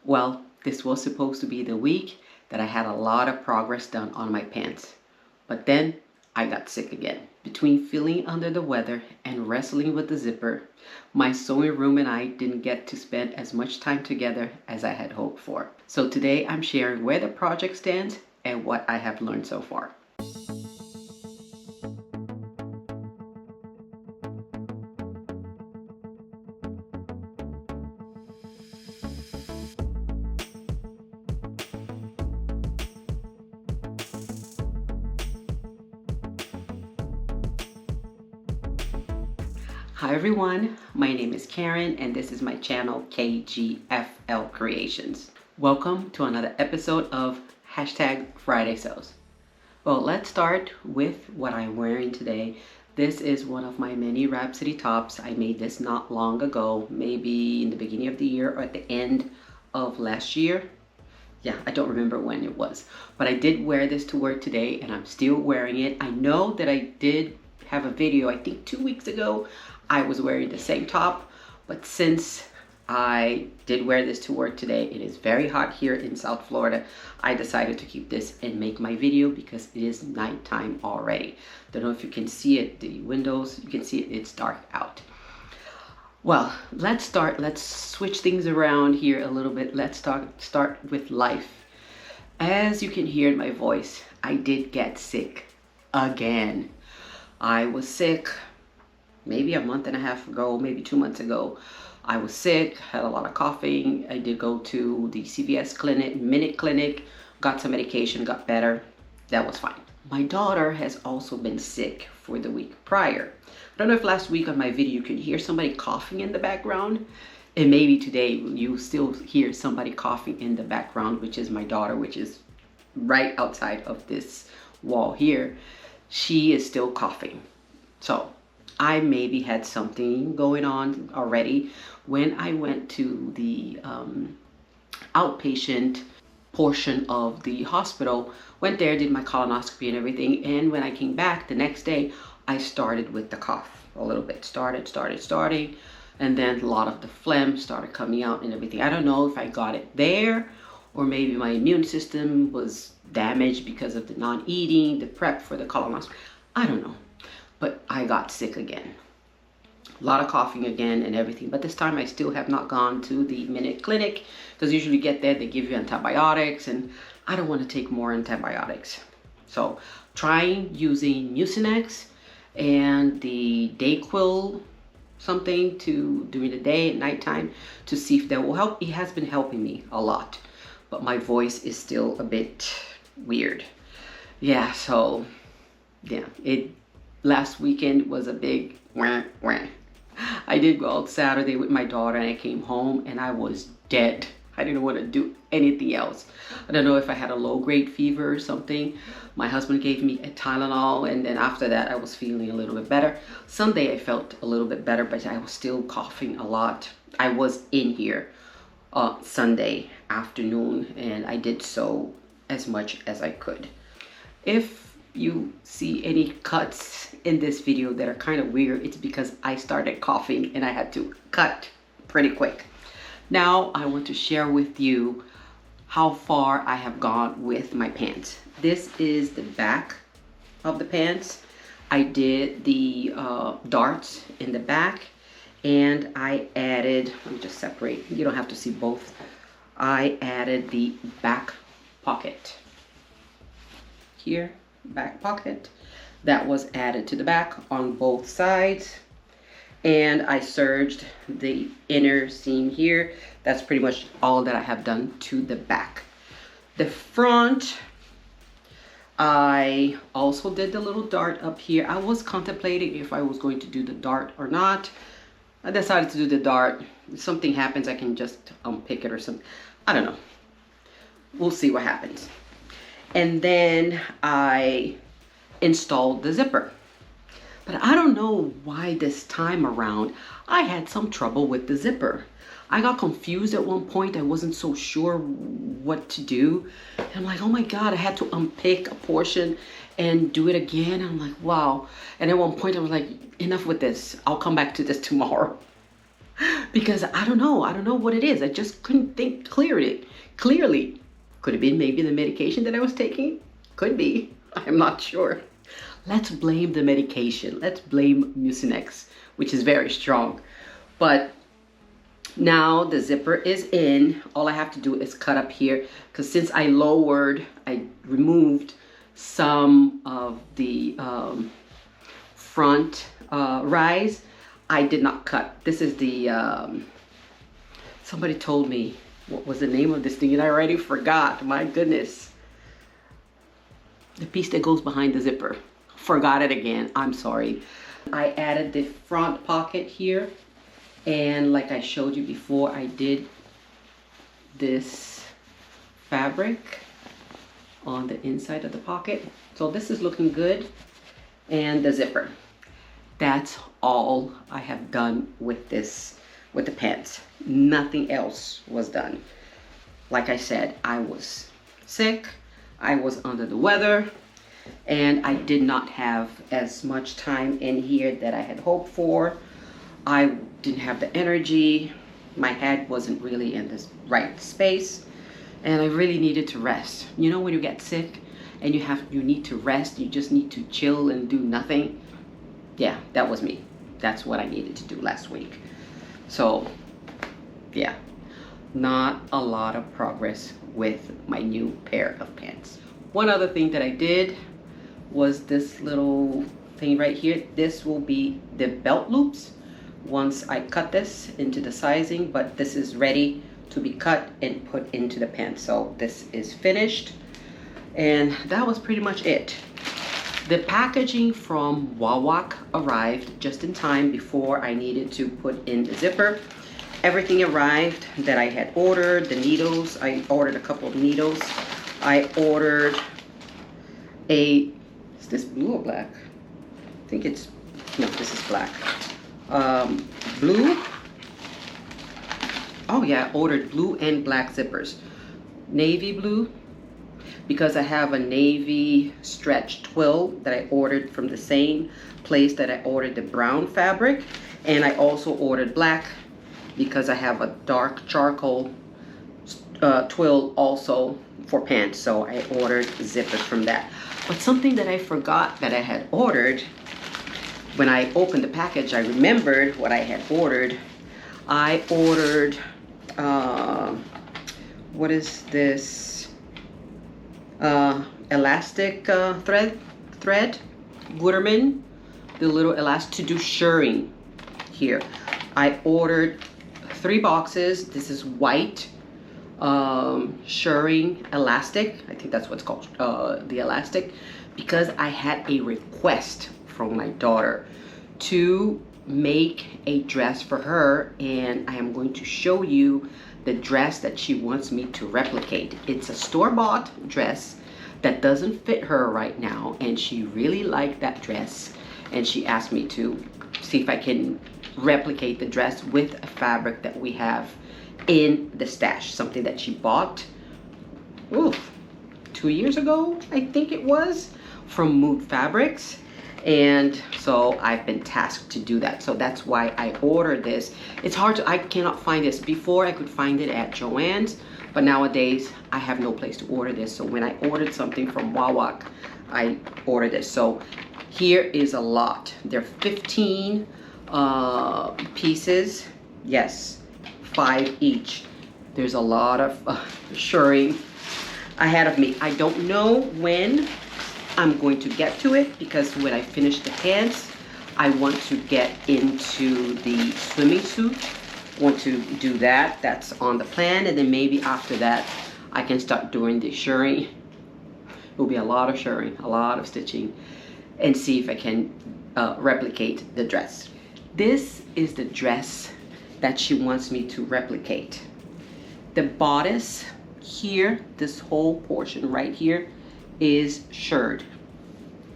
Well, this was supposed to be the week that I had a lot of progress done on my pants. But then I got sick again. Between feeling under the weather and wrestling with the zipper, my sewing room and I didn't get to spend as much time together as I had hoped for. So today I'm sharing where the project stands and what I have learned so far. Hi everyone, my name is Karen and this is my channel KGFL Creations. Welcome to another episode of #FridaySews. Well, let's start with what I'm wearing today. This is one of my many Rhapsody tops. I made this not long ago, maybe in the beginning of the year or at the end of last year. Yeah, I don't remember when it was, but I did wear this to work today and I'm still wearing it. I know that I did have a video, I think 2 weeks ago, I was wearing the same top, but since I did wear this to work today, it is very hot here in South Florida. I decided to keep this and make my video because it is nighttime already. Don't know if you can see it, the windows, you can see it, it's dark out. Well, let's switch things around here a little bit. Let's start with life. As you can hear in my voice, I did get sick again. I was sick maybe a month and a half ago, maybe 2 months ago. I was sick, had a lot of coughing. I did go to the CVS clinic, Minute Clinic, got some medication, got better. That was fine. My daughter has also been sick for the week prior. I don't know if last week on my video you could hear somebody coughing in the background. And maybe today you still hear somebody coughing in the background, which is my daughter, which is right outside of this wall here. She is still coughing. So I maybe had something going on already. When I went to the outpatient portion of the hospital, went there, did my colonoscopy and everything, and when I came back the next day, I started with the cough a little bit. Starting, and then a lot of the phlegm started coming out and everything. I don't know if I got it there or maybe my immune system was damaged because of the non-eating, the prep for the colonoscopy. I don't know. But I got sick again. A lot of coughing again and everything. But this time I still have not gone to the Minute Clinic because usually you get there, they give you antibiotics and I don't want to take more antibiotics. So trying using Mucinex and the Dayquil something during the day and nighttime to see if that will help. It has been helping me a lot, but my voice is still a bit weird. Yeah, so yeah, last weekend was a big wah, wah. I did go out Saturday with my daughter and I came home and I was dead. I didn't want to do anything else. I don't know if I had a low-grade fever or something. My husband gave me a Tylenol and then after that I was feeling a little bit better. Sunday I felt a little bit better, but I was still coughing a lot. I was in here Sunday afternoon and I did so as much as I could. If you see any cuts in this video that are kind of weird, it's because I started coughing and I had to cut pretty quick. Now I want to share with you how far I have gone with my pants. This is the back of the pants. I did the darts in the back and I added, let me just separate, you don't have to see both. I added the back pocket here. Back pocket that was added to the back on both sides, and I serged the inner seam here. That's pretty much all that I have done to the back. The front, I also did the little dart up here. I was contemplating if I was going to do the dart or not. I decided to do the dart. If something happens, I can just unpick it or something. I don't know. We'll see what happens. And then I installed the zipper. But I don't know why this time around I had some trouble with the zipper. I got confused at one point. I wasn't so sure what to do. And I'm like, oh my God, I had to unpick a portion and do it again. I'm like, wow. And at one point I was like, enough with this. I'll come back to this tomorrow. because I don't know what it is. I just couldn't think clearly. Could have been maybe the medication that I was taking. Could be. I'm not sure. Let's blame the medication. Let's blame Mucinex, which is very strong. But now the zipper is in. All I have to do is cut up here, because since I removed some of the front rise, I did not cut. This is the, somebody told me what was the name of this thing and I already forgot. My goodness. The piece that goes behind the zipper. Forgot it again. I'm sorry. I added the front pocket here. And like I showed you before, I did this fabric on the inside of the pocket. So this is looking good. And the zipper. That's all I have done with this, with the pants. Nothing else was done. Like I said, I was sick. I was under the weather. And I did not have as much time in here that I had hoped for. I didn't have the energy. My head wasn't really in this right space. And I really needed to rest. You know, when you get sick and you need to rest, you just need to chill and do nothing. Yeah, that was me. That's what I needed to do last week. So, yeah, not a lot of progress with my new pair of pants. One other thing that I did was this little thing right here. This will be the belt loops once I cut this into the sizing, but this is ready to be cut and put into the pants. So this is finished, and that was pretty much it. The packaging from Wawak arrived just in time before I needed to put in the zipper. Everything arrived that I had ordered. The needles, I ordered a couple of needles. I ordered is this blue or black? I think it's, no, this is black. Blue. Oh yeah, I ordered blue and black zippers. Navy blue, because I have a navy stretch twill that I ordered from the same place that I ordered the brown fabric. And I also ordered black because I have a dark charcoal twill also for pants. So I ordered zippers from that. But something that I forgot that I had ordered, when I opened the package, I remembered what I had ordered. I ordered, what is this? Elastic thread, Gutermann, the little elastic to do shirring here. I ordered 3 boxes. This is white shirring elastic. I think that's what's called, the elastic, because I had a request from my daughter to make a dress for her, and I am going to show you the dress that she wants me to replicate. It's a store-bought dress that doesn't fit her right now, and she really liked that dress, and she asked me to see if I can replicate the dress with a fabric that we have in the stash, something that she bought 2 years ago, I think it was, from Mood Fabrics. And so I've been tasked to do that. So that's why I ordered this. It's hard to, I cannot find this. Before I could find it at Joann's, but nowadays I have no place to order this. So when I ordered something from Wawak, I ordered this. So here is a lot. There are 15 pieces. Yes, 5 each. There's a lot of shirring ahead of me. I don't know when I'm going to get to it, because when I finish the pants, I want to get into the swimming suit. Want to do that. That's on the plan, and then maybe after that I can start doing the shirring. It will be a lot of shirring, a lot of stitching, and see if I can replicate the dress. This is the dress that she wants me to replicate. The bodice here, this whole portion right here, is shirred.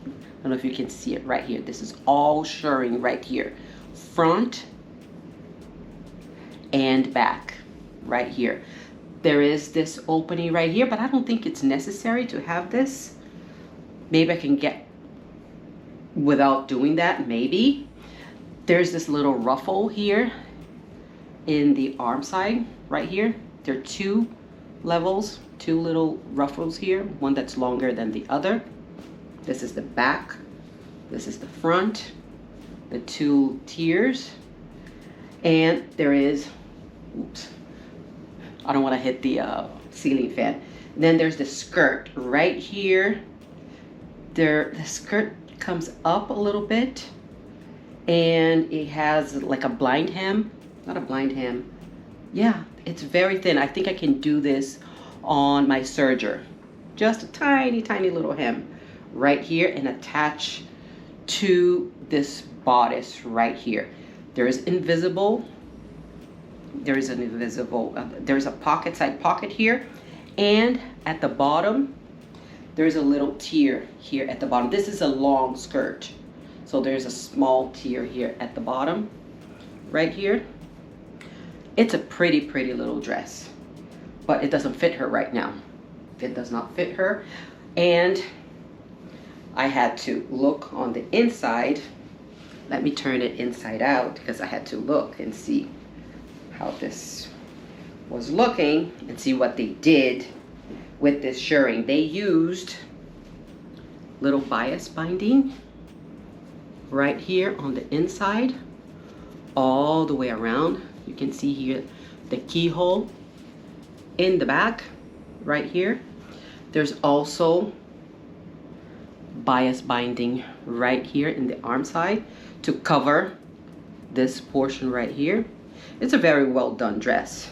I don't know if you can see it right here. This is all shirring right here, front and back right here. There is this opening right here, but I don't think it's necessary to have this. Maybe I can get without doing that, maybe. There's this little ruffle here in the arm side right here. There are two levels, two little ruffles here, one that's longer than the other. This is the back, this is the front, the two tiers, and there is, oops, I don't want to hit the ceiling fan. Then there's the skirt right here. The skirt comes up a little bit, and it has like a blind hem, not a blind hem. Yeah, it's very thin. I think I can do this on my serger. Just a tiny, tiny little hem right here and attach to this bodice right here. There's an invisible, there's a pocket, side pocket here, and at the bottom, there's a little tier here at the bottom. This is a long skirt, so there's a small tier here at the bottom, right here. It's a pretty, pretty little dress, but it doesn't fit her right now. It does not fit her, and I had to look on the inside. Let me turn it inside out because I had to look and see how this was looking and see what they did with this shirring. They used little bias binding right here on the inside, all the way around. You can see here the keyhole in the back right here. There's also bias binding right here in the arm side to cover this portion right here. It's a very well done dress.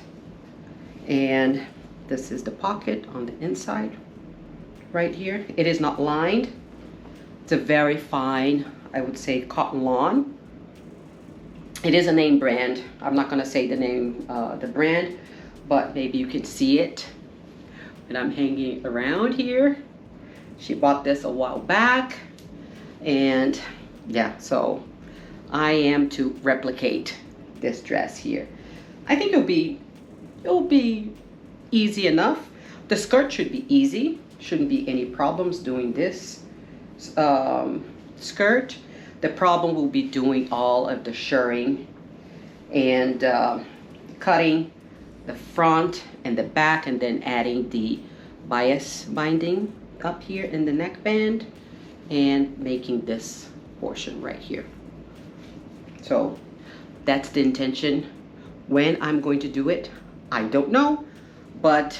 And this is the pocket on the inside right here. It is not lined. It's a very fine, I would say, cotton lawn. It is a name brand. I'm not gonna say the name, the brand, but maybe you can see it. And I'm hanging around here. She bought this a while back, and yeah, so I am to replicate this dress here. I think it'll be easy enough. The skirt should be easy. Shouldn't be any problems doing this skirt. The problem will be doing all of the shirring and cutting the front and the back, and then adding the bias binding up here in the neckband and making this portion right here. So that's the intention. When I'm going to do it, I don't know, but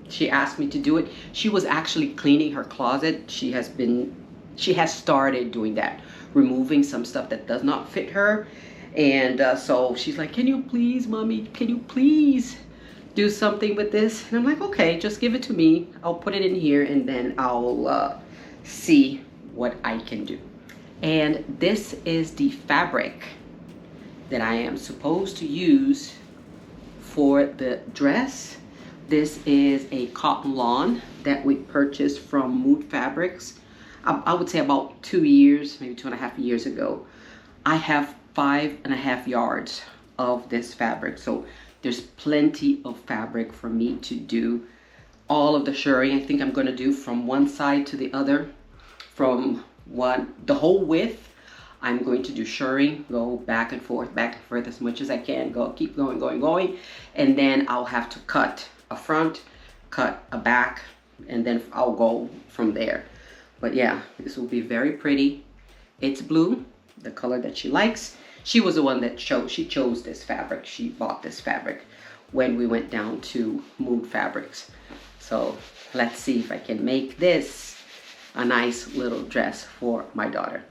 she asked me to do it. She was actually cleaning her closet. She has started doing that, removing some stuff that does not fit her. And so she's like, can you please, mommy, can you please do something with this? And I'm like, okay, just give it to me. I'll put it in here, and then I'll see what I can do. And this is the fabric that I am supposed to use for the dress. This is a cotton lawn that we purchased from Mood Fabrics. I would say about 2 years, maybe 2.5 years ago. I have 5.5 yards of this fabric, so there's plenty of fabric for me to do all of the shirring. I think I'm going to do from one side to the other, from the whole width. I'm going to do shirring, go back and forth as much as I can, keep going, and then I'll have to cut a front, cut a back, and then I'll go from there. But yeah, this will be very pretty. It's blue, the color that she likes. She was the one that she chose this fabric. She bought this fabric when we went down to Mood Fabrics. So let's see if I can make this a nice little dress for my daughter.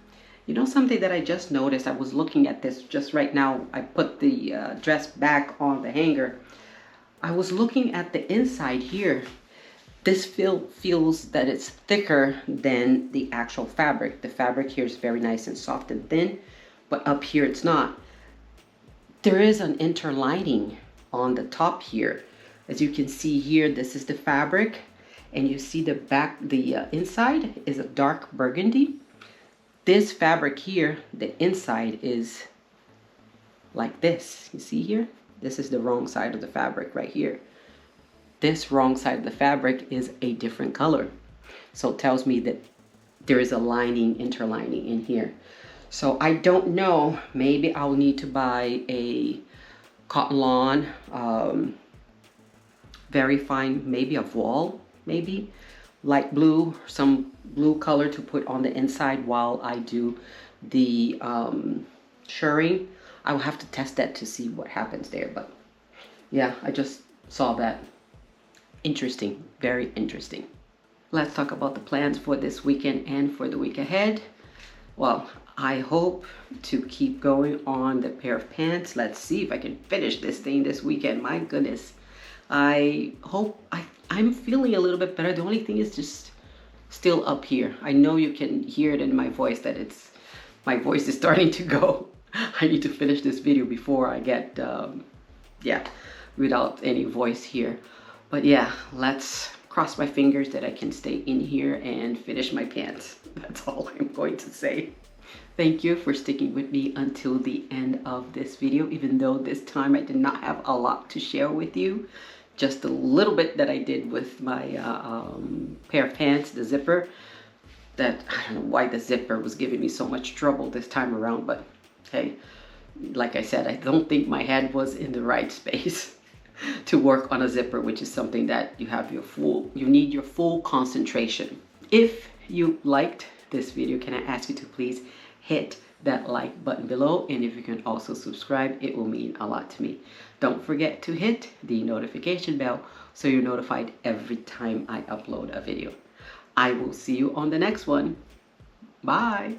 You know something that I just noticed? I was looking at this just right now. I put the dress back on the hanger. I was looking at the inside here. This feels that it's thicker than the actual fabric. The fabric here is very nice and soft and thin, but up here it's not. There is an interlining on the top here. As you can see here, this is the fabric, and you see the back, the inside is a dark burgundy. This fabric here, the inside is like this. You see here? This is the wrong side of the fabric right here. This wrong side of the fabric is a different color. So it tells me that there is a interlining in here. So I don't know, maybe I'll need to buy a cotton lawn, very fine, maybe a voile, maybe light blue, some blue color to put on the inside while I do the shirring. I will have to test that to see what happens there, but yeah, I just saw that. Interesting, very interesting. Let's talk about the plans for this weekend and for the week ahead. Well, I hope to keep going on the pair of pants. Let's see if I can finish this thing this weekend. My goodness. I hope I'm feeling a little bit better. The only thing is just still up here. I know you can hear it in my voice that my voice is starting to go. I need to finish this video before I get, without any voice here. But yeah, let's cross my fingers that I can stay in here and finish my pants. That's all I'm going to say. Thank you for sticking with me until the end of this video, even though this time I did not have a lot to share with you. Just a little bit that I did with my pair of pants, the zipper. That, I don't know why the zipper was giving me so much trouble this time around, but hey, like I said, I don't think my head was in the right space to work on a zipper, which is something that you need your full concentration. If you liked this video, can I ask you to please hit that like button below, and if you can also subscribe, it will mean a lot to me. Don't forget to hit the notification bell so you're notified every time I upload a video. I will see you on the next one. Bye.